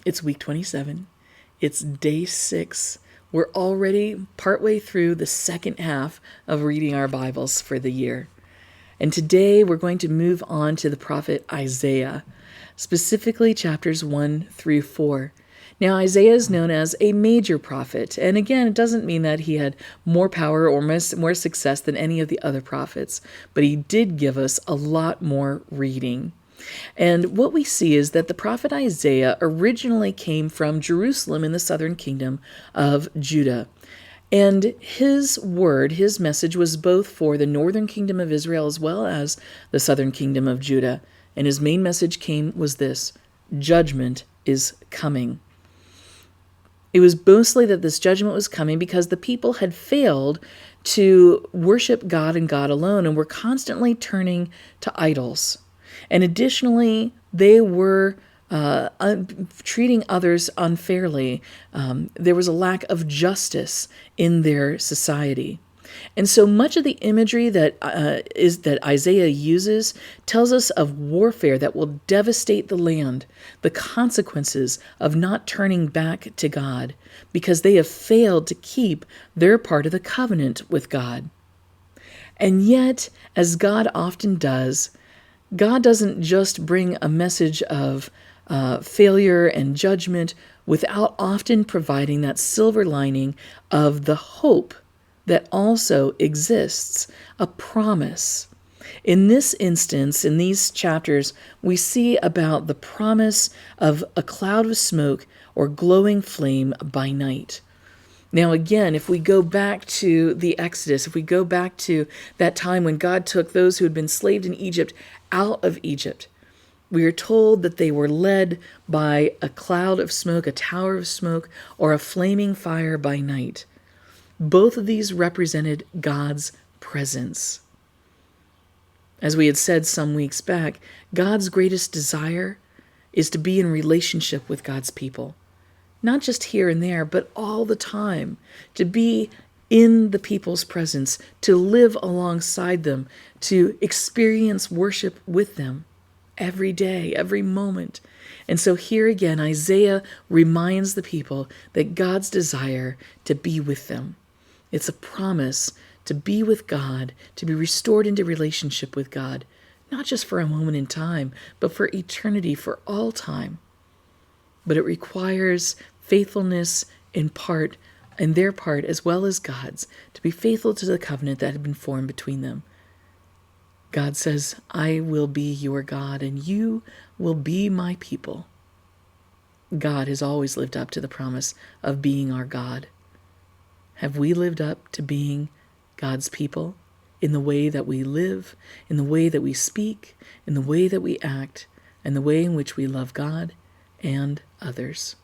It's week 27. It's day 6. We're already partway through the second half of reading our Bibles for the year. And today we're going to move on to the prophet Isaiah, specifically chapters 1 through 4. Now, Isaiah is known as a major prophet. And again, it doesn't mean that he had more power or more success than any of the other prophets, but he did give us a lot more reading. And what we see is that the prophet Isaiah originally came from Jerusalem in the southern kingdom of Judah. And his word, his message was both for the northern kingdom of Israel as well as the southern kingdom of Judah. And his main message was this: judgment is coming. It was mostly that this judgment was coming because the people had failed to worship God and God alone and were constantly turning to idols. And additionally, they were treating others unfairly. There was a lack of justice in their society. And so much of the imagery that Isaiah uses tells us of warfare that will devastate the land, the consequences of not turning back to God because they have failed to keep their part of the covenant with God. And yet, as God often does, God doesn't just bring a message of failure and judgment without often providing that silver lining of the hope that also exists, a promise. In this instance, in these chapters, we see about the promise of a cloud of smoke or glowing flame by night. Now, again, if we go back to the Exodus, if we go back to that time when God took those who had been enslaved in Egypt out of Egypt, we are told that they were led by a cloud of smoke, a tower of smoke, or a flaming fire by night. Both of these represented God's presence. As we had said some weeks back, God's greatest desire is to be in relationship with God's people. Not just here and there, but all the time, to be in the people's presence, to live alongside them, to experience worship with them every day, every moment. And so here again, Isaiah reminds the people that God's desire to be with them. It's a promise to be with God, to be restored into relationship with God, not just for a moment in time, but for eternity, for all time. But it requires faithfulness in their part as well as God's, to be faithful to the covenant that had been formed between them. God says, I will be your God and you will be my people. God has always lived up to the promise of being our God. Have we lived up to being God's people in the way that we live, in the way that we speak, in the way that we act, and the way in which we love God and others?